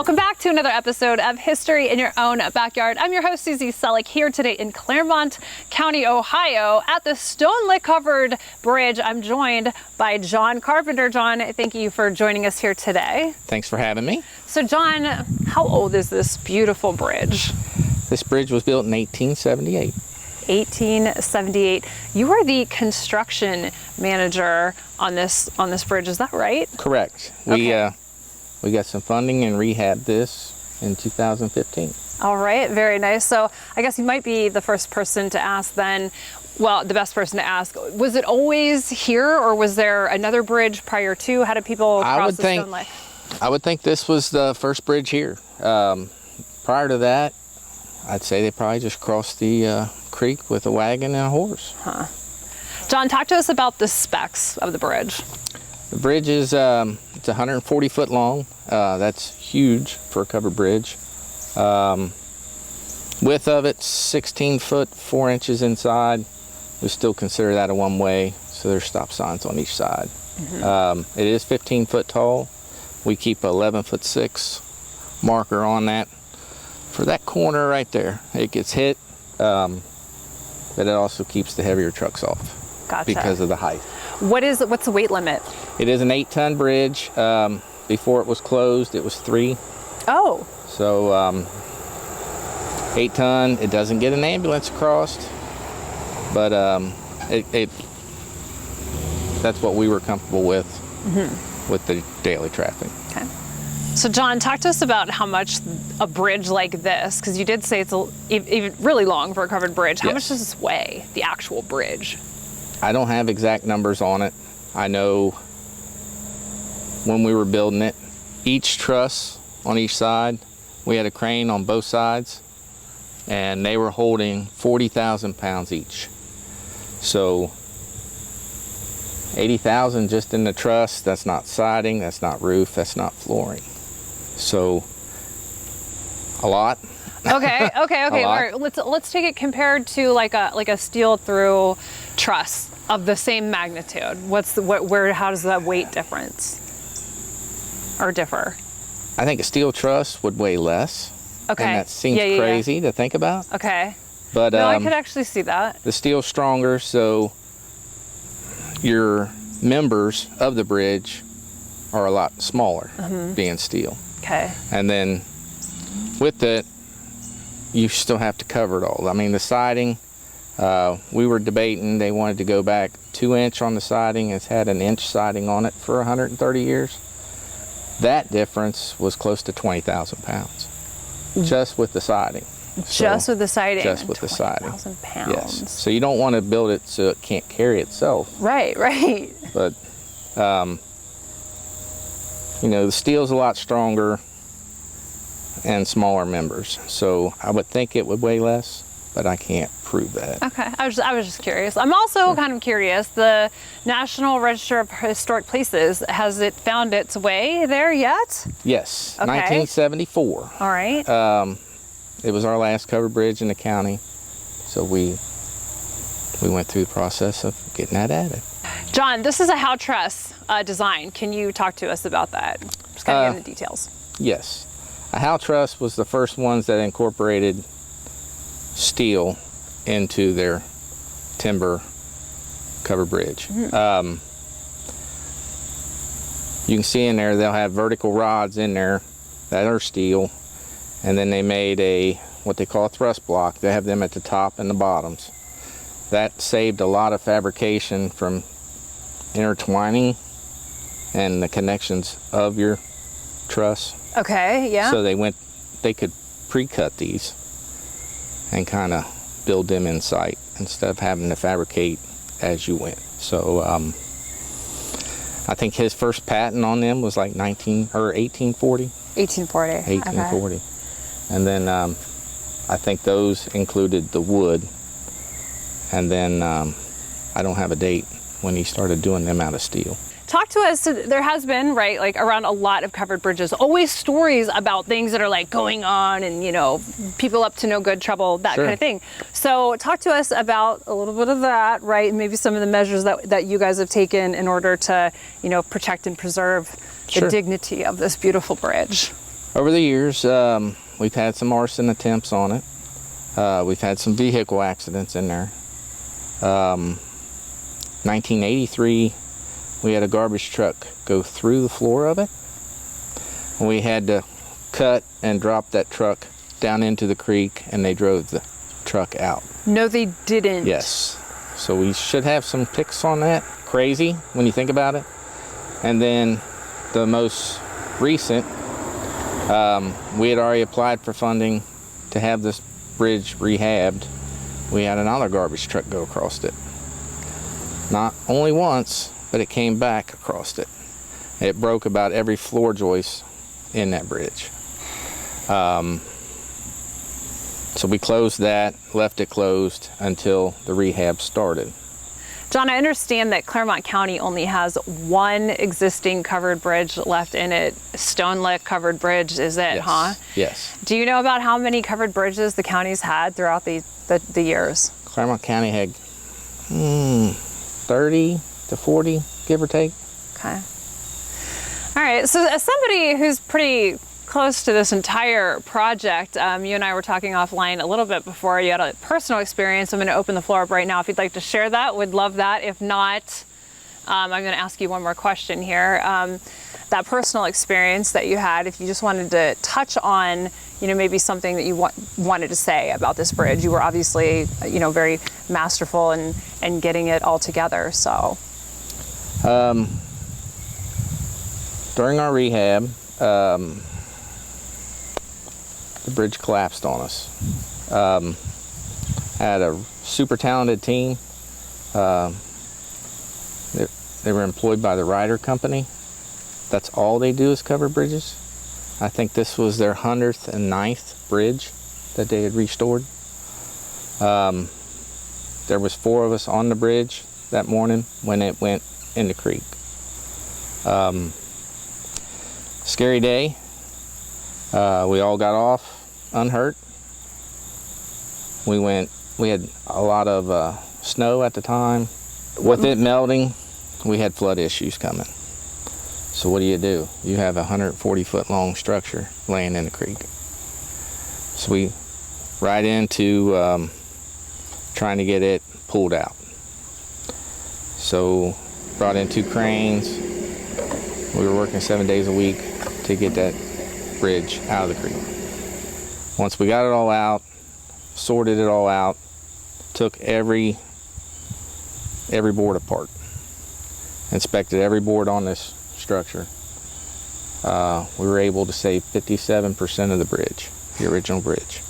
Welcome back to another episode of History in Your Own Backyard. I'm your host, Susie Selleck, here today in Clermont County, Ohio, at the Stonelick Covered Bridge. I'm joined by John Carpenter. John, thank you for joining us here today. Thanks for having me. So John, how old is this beautiful bridge? This bridge was built in 1878. 1878. You are the construction manager on this bridge, is that right? Correct. Okay. We got some funding and rehabbed this in 2015. All right, very nice. So I guess you might be the first person to ask then, well, the best person to ask, was it always here or was there another bridge prior to? How did people cross the Stonelick? I would think this was the first bridge here. Prior to that, I'd say they probably just crossed the creek with a wagon and a horse. Huh. John, talk to us about the specs of the bridge. The bridge is it's 140 foot long. That's huge for a covered bridge. Width of it, 16 foot, 4 inches inside. We still consider that a one-way, so there's stop signs on each side. Mm-hmm. It is 15 foot tall. We keep a 11'6" marker on that. For that corner right there, it gets hit, but it also keeps the heavier trucks off. Gotcha. Because of the height. What's the weight limit? It is an 8-ton bridge. Before it was closed, it was 3. Oh. So 8 ton. It doesn't get an ambulance across, but that's what we were comfortable with, mm-hmm. with the daily traffic. Okay. So John, talk to us about how much a bridge like this, because you did say it's even really long for a covered bridge. How Yes. much does this weigh, the actual bridge? I don't have exact numbers on it. I know when we were building it, each truss on each side, we had a crane on both sides, and they were holding 40,000 pounds each. So 80,000 just in the truss. That's not siding, that's not roof, that's not flooring. So a lot. Okay. All lot. right. Let's take it compared to like a steel through truss of the same magnitude. How does that weight difference or differ? I think a steel truss would weigh less. Okay. And that seems crazy to think about. Okay. But no, I could actually see that. The steel's stronger, so your members of the bridge are a lot smaller, mm-hmm. being steel. Okay. And then with it, you still have to cover it all. I mean, the siding, we were debating, they wanted to go back 2-inch on the siding. It's had an inch siding on it for 130 years. That difference was close to 20,000 pounds, just with the siding. Just with the siding? Just with the siding. 20,000 pounds. Yes. So you don't want to build it so it can't carry itself. Right. But, the steel's a lot stronger and smaller members. So I would think it would weigh less, but I can't prove that. Okay, I was just curious. I'm also kind of curious, the National Register of Historic Places, has it found its way there yet? Yes, okay. 1974. All right. It was our last covered bridge in the county, so we went through the process of getting that added. John, this is a how truss design. Can you talk to us about that? Just kind of get into the details. Yes. A howe truss was the first ones that incorporated steel into their timber covered bridge. Mm-hmm. You can see in there they'll have vertical rods in there that are steel, and then they made what they call a thrust block. They have them at the top and the bottoms. That saved a lot of fabrication from intertwining and the connections of your truss. Okay, yeah. So they could pre-cut these and kind of build them in sight instead of having to fabricate as you went. So I think his first patent on them was like 1840. 1840. Okay. And then I think those included the wood. And then I don't have a date when he started doing them out of steel. Talk to us. So there has been, right, like around a lot of covered bridges, always stories about things that are like going on and, people up to no good trouble, that Sure. kind of thing. So talk to us about a little bit of that, right? Maybe some of the measures that you guys have taken in order to, protect and preserve Sure. the dignity of this beautiful bridge. Over the years, we've had some arson attempts on it. We've had some vehicle accidents in there. 1983, we had a garbage truck go through the floor of it. We had to cut and drop that truck down into the creek, and they drove the truck out. No, they didn't. Yes. So we should have some pics on that. Crazy when you think about it. And then the most recent, we had already applied for funding to have this bridge rehabbed. We had another garbage truck go across it. Not only once, but it came back across it. It broke about every floor joist in that bridge. So we closed that, left it closed until the rehab started. John, I understand that Clermont County only has one existing covered bridge left in it. Stonelick Covered Bridge, is it, Yes. huh? Yes. Do you know about how many covered bridges the county's had throughout the years? Clermont County had 30 to 40, give or take. Okay. All right, so as somebody who's pretty close to this entire project, you and I were talking offline a little bit before. You had a personal experience. I'm going to open the floor up right now. If you'd like to share that, would love that. If not, I'm going to ask you one more question here. That personal experience that you had, if you just wanted to touch on, maybe something that you wanted to say about this bridge. You were obviously, very masterful in getting it all together. So, during our rehab, the bridge collapsed on us. Had a super talented team. They were employed by the Ryder Company. That's all they do is cover bridges. I think this was their 109th bridge that they had restored. There was 4 of us on the bridge that morning when it went in the creek. Scary day. We all got off unhurt. We had a lot of snow at the time. With it melting, we had flood issues coming. So what do? You have a 140-foot long structure laying in the creek. So we right into trying to get it pulled out. So brought in 2 cranes. We were working 7 days a week to get that bridge out of the creek. Once we got it all out, sorted it all out, took every board apart, inspected every board on this structure, we were able to save 57% of the bridge, the original bridge.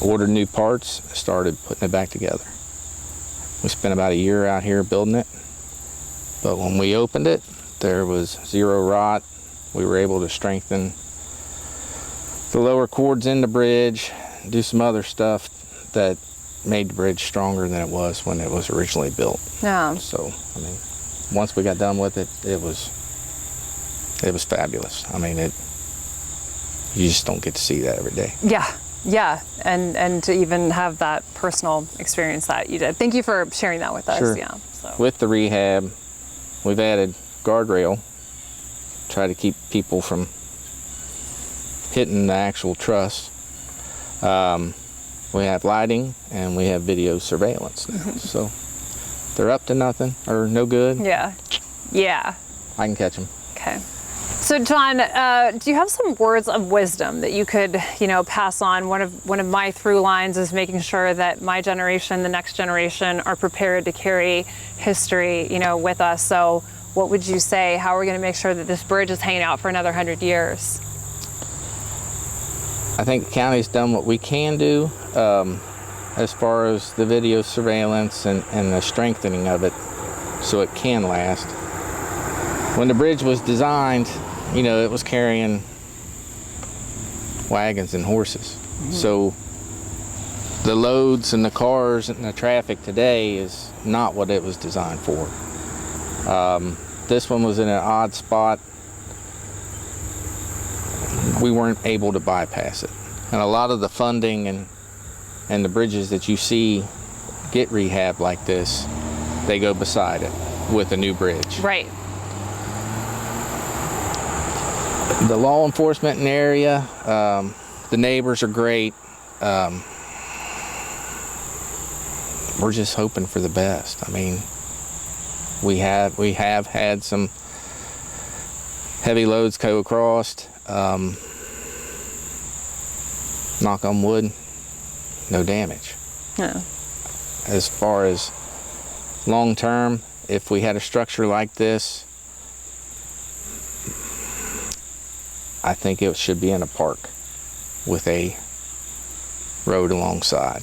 Ordered new parts, started putting it back together. We spent about a year out here building it, but when we opened it, there was 0 rot. We were able to strengthen the lower cords in the bridge, do some other stuff that made the bridge stronger than it was when it was originally built. Yeah. So, once we got done with it, it was fabulous. You just don't get to see that every day. Yeah, and to even have that personal experience that you did. Thank you for sharing that with us. Sure. Yeah. So. With the rehab, we've added guardrail, try to keep people from hitting the actual truss. We have lighting and we have video surveillance now. So they're up to nothing or no good. Yeah. I can catch them. Okay. So John, do you have some words of wisdom that you could, pass on? One of my through lines is making sure that my generation, the next generation, are prepared to carry history, with us. So what would you say? How are we going to make sure that this bridge is hanging out for another 100 years? I think the county's done what we can do as far as the video surveillance and the strengthening of it so it can last. When the bridge was designed, it was carrying wagons and horses. Mm-hmm. So the loads and the cars and the traffic today is not what it was designed for. This one was in an odd spot. We weren't able to bypass it. And a lot of the funding and the bridges that you see get rehabbed like this, they go beside it with a new bridge. Right. The law enforcement in the area, the neighbors are great. We're just hoping for the best. I mean, we have had some heavy loads go across. Knock on wood, no damage. Yeah. As far as long term, if we had a structure like this, I think it should be in a park with a road alongside.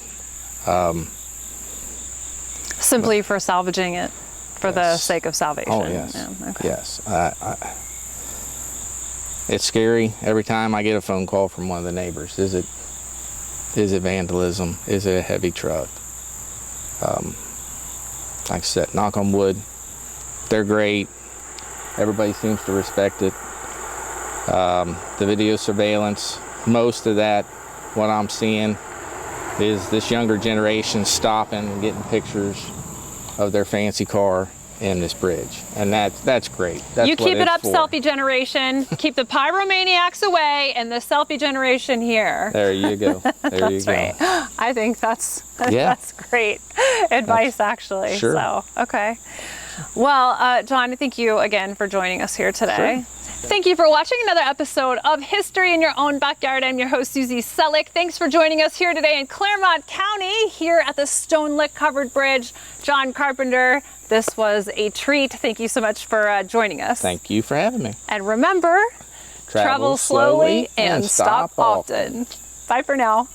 Simply for salvaging it, for the Yes. sake of salvation. Oh, yes. Yeah, okay. Yes. It's scary every time I get a phone call from one of the neighbors. Is it vandalism? Is it a heavy truck? Like I said, knock on wood, they're great. Everybody seems to respect it. The video surveillance, most of that, what I'm seeing is this younger generation stopping and getting pictures of their fancy car in this bridge, and that's great. That's You what keep it it's up, for. selfie generation. Keep the pyromaniacs away, and the selfie generation here. There you go. There you That's go. right. I think that's Yeah. that's great advice, actually. Sure. So, okay. Well, John, thank you again for joining us here today. Sure. Thank you for watching another episode of History in Your Own Backyard. I'm your host, Susie Selleck. Thanks for joining us here today in Clermont County, here at the Stonelick Covered Bridge. John Carpenter, this was a treat. Thank you so much for joining us. Thank you for having me. And remember, travel slowly and stop often. Bye for now.